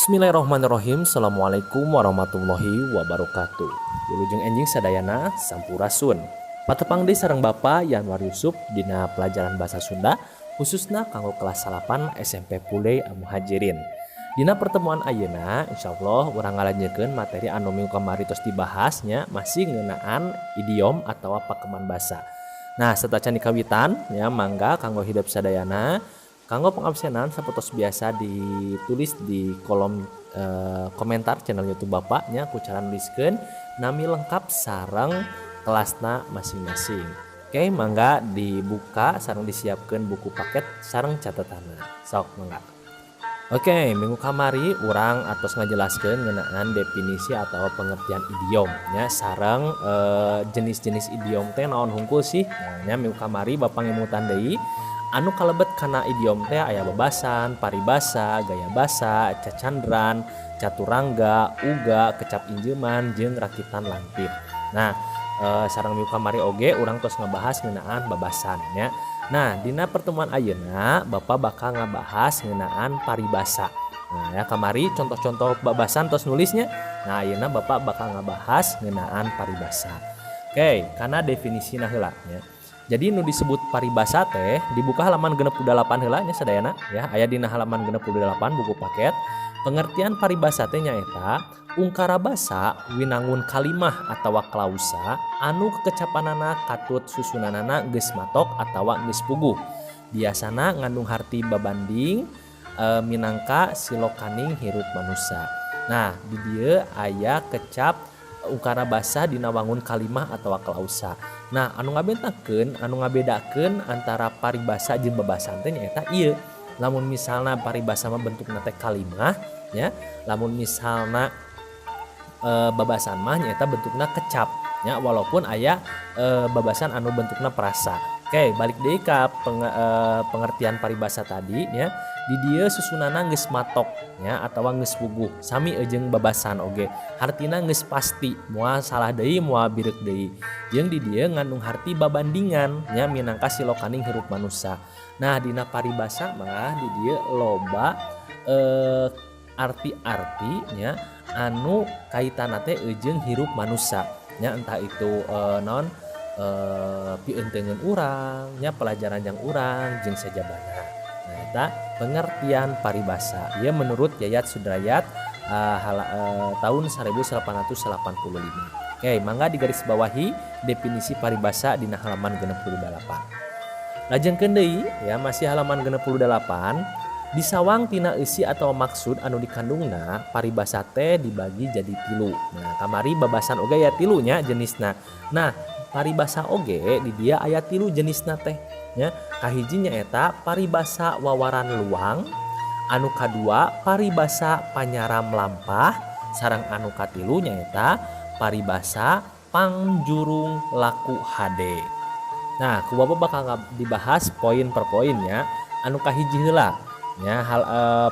Bismillahirrahmanirrahim. Assalamualaikum warahmatullahi wabarakatuh. Wilujeng enjing sadayana sampurasun. Patepang deui sareng Bapa Yanwar Yusuf dina pelajaran bahasa Sunda khususna kanggo kelas 8 SMP Pule Muhajirin. Dina pertemuan ayeuna insyaallah urang ngalanjutkeun materi anu minggu kamari tos dibahasnya masih ngeunaan idiom atawa pakeman basa. Nah, setacan dikawitan ya mangga kanggo hidup sadayana. Kanggo pengabsenan sapertos biasa ditulis di kolom komentar channel YouTube Bapaknya ku cara nuliskeun nami lengkap sareng kelasna masing-masing. Oke, mangga dibuka sareng disiapkeun buku paket sareng catatanna. Sok mangga. Oke, minggu kamari urang atos ngajelaskeun ngeunaan definisi atau pengertian idiom nya sareng jenis-jenis idiom teh naon hungkul sih. Nah, nya minggu kamari Bapak ngemutan deui anu kalebet kana idiom teh aya bebasan, paribasa, gaya basa, cacandran, caturangga, uga, kecap injeuman jeung rakitan lampir. Nah, sareng minggu kamari oge urang tos ngabahas ngeunaan babasan nya. Nah, dina pertemuan ayeuna Bapak bakal ngabahas ngeunaan paribasa. Nah, ya kamari contoh-contoh babasan tos nulisnya. Nah, ayeuna Bapak bakal ngabahas ngeunaan paribasa. Oke, kana definisina heula nya. Jadi nu disebut paribasa teh dibuka halaman 68 heula nya sadayana ya, aya dina halaman 68 buku paket. Pengertian paribasa teh nyaeta ungkara basa winangun kalimah atawa klausa anu kekecapanana katut susunanana geus matok atawa geus puguh. Biasana ngandung harti babanding minangka silokaning hirup manusia. Nah, di dieu aya kecap ungkara basa dina wangun kalimah atawa klausa. Nah, anu ngabedakeun antara paribasa jeung babasan teh nyaeta ieu. Lamun misalna paribasa mah bentukna teh kalimah nya, lamun misalna babasan mah nyaeta bentukna kecap nya, walaupun aya babasan anu bentukna perasa. Oke, balik deui ka pengertian paribasa tadi nya. Di dieu susunana geus matok nya atawa geus puguh. Sami jeung babasan oge. Hartina geus pasti, moal salah deui moal birek deui. Jeung di dieu ngandung harti babandingan nya minangka silokaning hirup manusia. Nah, dina paribasa mah di dieu loba arti-arti nya anu kaitanna teh jeung hirup manusia. Nya entah itu pieunteugeun urang nya, pelajaran jang urang jeung sajabana. Nah, eta pengertian paribasa. Ia menurut Yayat Sudrajat tahun 1885. Oke, mangga digaris bawahi definisi paribasa dina halaman 68. Lajengkeun deui ya, masih halaman 68. Disawang tina eusi atau maksud anu dikandungna paribasa teh dibagi jadi 3. Nah, kamari babasan oge aya 3 nya jenisna. Nah, paribasa oge di dia aya 3 jenisna teh nya. Kahiji nyaeta paribasa wawaran luang, anu kadua paribasa panyaram lampah, sareng anu katilu nyaeta paribasa pangjurung laku hade. Nah, ku Bapak bakal dibahas poin per poinnya. Anu kahiji heula nya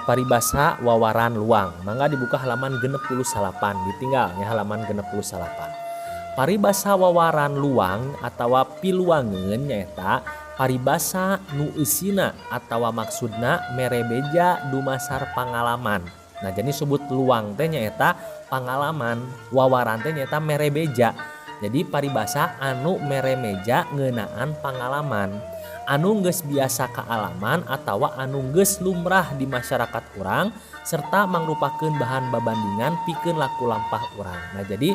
paribasa wawaran luang. Mangga dibuka halaman 68, ditinggalnya halaman 68. Paribasa wawaran luang atawa piluangeun nyaeta paribasa nu eusina atawa maksudna merebeja dumasar pangalaman. Nah, jadi sebut luang teh nyaeta pangalaman, wawaran teh nyaeta merebeja. Jadi paribasa anu meremeja ngeunaan pangalaman, anu geus biasa kaalaman atawa anu geus lumrah di masyarakat urang serta mangrupakeun bahan babandingan pikeun laku lampah urang. Nah, jadi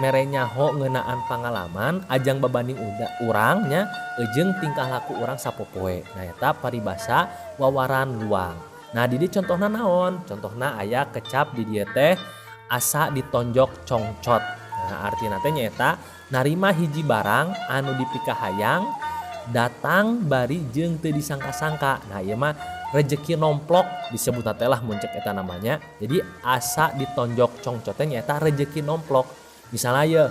merenyaho ngeunaan pangalaman ajang babanding urang nya jeung tingkah laku urang sapopoe. Nah, eta paribasa wawaran luang. Nah, di dieu contohna naon? Contohna aya kecap di dieu teh asa ditonjok congcot. Nah, artina teh nyaeta narima hiji barang anu dipikahayang datang bari jeung teu disangka-sangka. Nah, ieu mah rezeki nomplok disebut teh lah muncul eta namanya. Jadi asa ditonjok congcot teh nyaeta rezeki nomplok. Misalnya ya,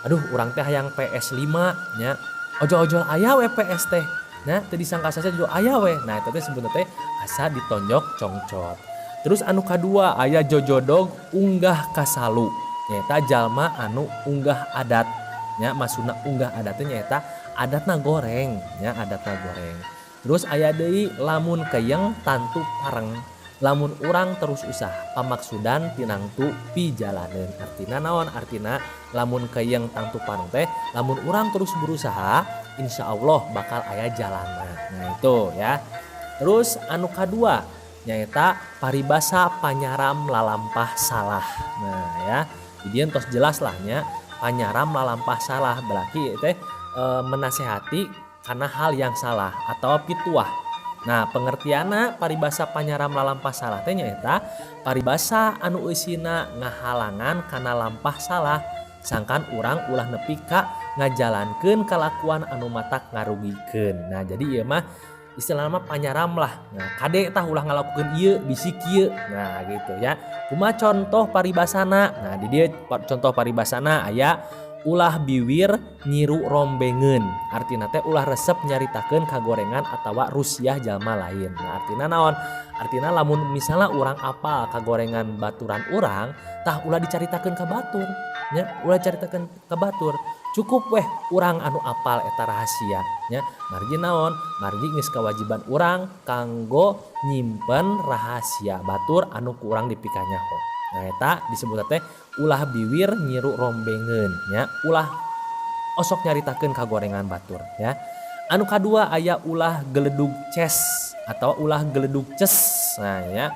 aduh urang teh hayang PS5 nya. Ojo-ojo aya we PS teh. Nah, teu disangka saja juga aya we. Nah, eta teh sebutna teh asa ditonjok congcot. Terus anu kadua aya jojodog unggah kasalu. Nyaeta jalma anu unggah adat. Nya maksudna unggah adat teh nyaeta adatna goreng, nya adatna goreng. Terus aya deui lamun keyeng tantu pareng. lamun urang terus usaha pamaksudan tinangtu pijalaneun. Artina naon? Artina lamun keuyeng tangtu panu teh lamun urang terus berusaha insya Allah bakal aya jalanna. Nah itu ya. Terus anu kadua nyaeta paribasa panyaram lalampah salah. Nah ya jadi entos jelas lah nya panyaram lalampah salah berarti teh menasehati karena hal yang salah atau pituah. Nah pengertiana paribasa panyaram lalampah salah teh nyaeta paribasa anu eusina ngahalangan kana lampah salah sangkan urang ulah nepi ka ngajalankeun kalakuan anu matak ngarugikeun. Nah jadi ieu mah istilahnya panyaram lah. Nah kade tah ulah ngalakukeun ieu bisi kieu. Nah gitu ya. Kumaha contoh paribasana? Nah di dieu contoh paribasana aya ulah biwir nyiru rombengeun. Artina teh ulah resep nyaritakeun kagorengan atawa rusiah jalma lain. Nah artina naon? Artina lamun misalnya urang apal kagorengan baturan urang tah ulah dicaritakeun ka batur nya ulah caritakeun ka batur. Cukup weh urang anu apal eta rahasia nya margi naon? Margi geus kewajiban urang kanggo nyimpen rahasia batur anu ku urang dipikanyaho. Nah eta disebut teh ulah biwir nyiru rombengeun nya ulah osok nyaritakeun kagorengan batur ya. Anu kadua aya ulah geledug ces atau ulah geledug ces. Nah ya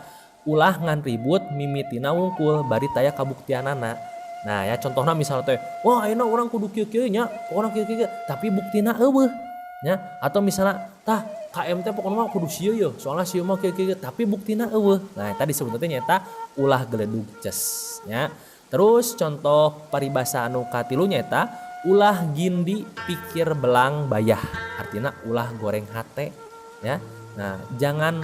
ulah ngan ribut mimitina wungkul bari taya kabuktianana. Nah ya contohnya misalnya teh wah ayeuna urang kudu kieu-kieu nya urang kieu-kieu tapi buktina eueuh nya atau misalnya tah KM teh pokona mah kudu sieu ye soalnya sieu mah kieu-kieu tapi buktina eueuh. Nah eta disebut teh nyata ulah geledug ces nya. Terus contoh paribasa anu katilu nyata ulah gindi pikir belang bayah. Artinya ulah goreng hate ya. Nah jangan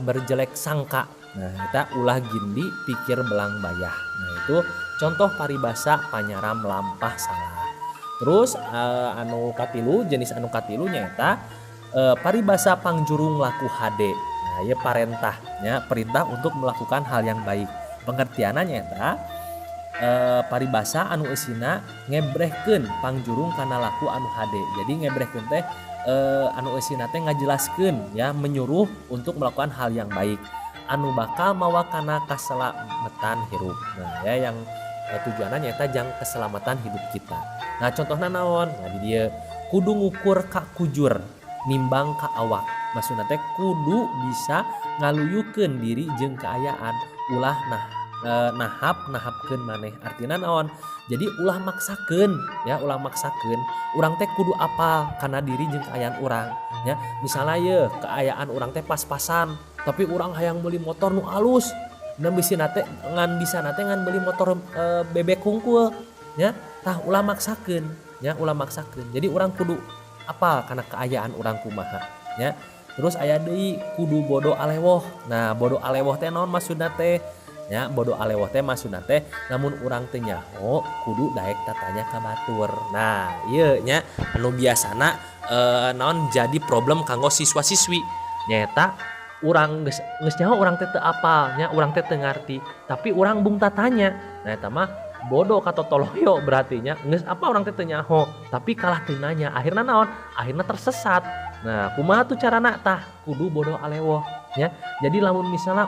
berjelek sangka. Nah kita ulah gindi pikir belang bayah. Nah itu contoh paribasa panyaram lampah salah. Terus anu katilu jenis anu katilu nyata paribasa pangjurung laku hade. Nah ya parentahnya perintah untuk melakukan hal yang baik. Pengertiannya nyata paribasa anu eusina ngebrehkeun pangjurung kana laku anu hade. Jadi ngebrehkeun teh anu eusina teh ngajelaskeun ya menyuruh untuk melakukan hal yang baik anu bakal mawa kana keselamatan hidup. Nah ya yang tujuannya nyata jang keselamatan hidup kita. Nah contohnya naon? Nah di dia kudu ngukur ka kujur nimbang ka awak. Maksudna teh kudu bisa ngaluyukeun diri jeung kaayaan ulah nahapkeun maneh. Artina naon? Jadi ulah maksakeun ya ulah maksakeun urang teh kudu apal kana diri jeung kaayaan urang ya. Misalnya ye kaayaan urang teh pas-pasan tapi urang hayang beli motor nu alus dan bisa nate ngan beli motor bebek hungkul ya tah ulah maksakeun ya ulah maksakeun. Jadi urang kudu apal kana kaayaan urang kumaha ya. Terus aya deui kudu bodo alewoh. Nah bodo alewoh teh naon maksudna teh ya bodo alewoh teh maksudna teh namun urang teu nyaho kudu daek tatanya ka batur. Nah ieu nya anu biasana naon jadi problem kanggo siswa-siswi nyaeta urang geus nyaho urang teh teu apal nya urang teh teu ngarti tapi urang bung tatanya. Nah eta mah bodoh kata toloyo berarti nya geus apa urang teh teu nyaho tapi kalah teu nanya akhirna naon? Akhirna tersesat. Nah kumaha tuh carana tah kudu bodoh alewoh nya. Jadi lamun misalnya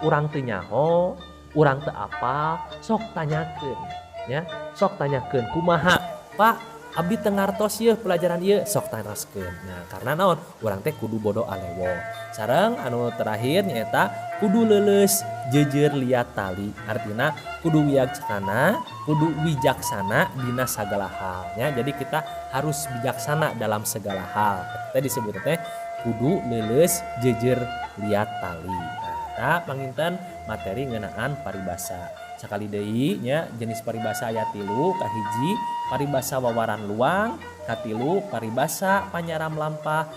urang teu nyaho urang teu apal sok tanyakeun ya sok tanyakeun kumaha Pak abdi teu ngartos ieu pelajaran ieu sok taroskeun. Nah karena naon urang teh kudu bodo alewo. Sareng anu terakhir nyaeta kudu leuleus jejer liat tali. Artina kudu wijaksana dina sagala hal ya. Jadi kita harus bijaksana dalam segala hal. Tadi disebut teh kudu leuleus jejer liat tali. Nah panginten materi ngeunaan paribasa. Sakali deui nya jenis paribasa aya 3 kahiji paribasa wawaran luang, katilu paribasa panyaram lampah,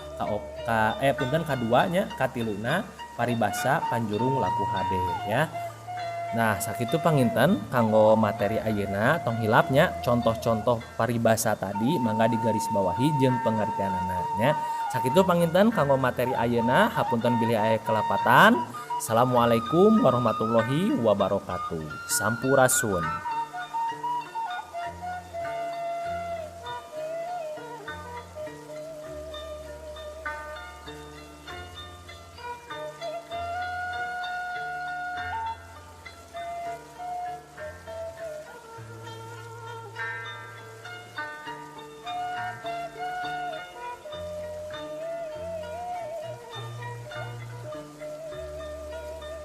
kadua nya katiluna paribasa panjurung laku hade ya. Nah sakitu panginten kanggo materi ayeuna tong hilapnya contoh-contoh paribasa tadi mangga digaris bawahi jeung pengertianana nya. Sakitu panginten kanggo materi ayeuna hapunten bilih aya kelapatan. Assalamualaikum warahmatullahi wabarakatuh. Sampurasun.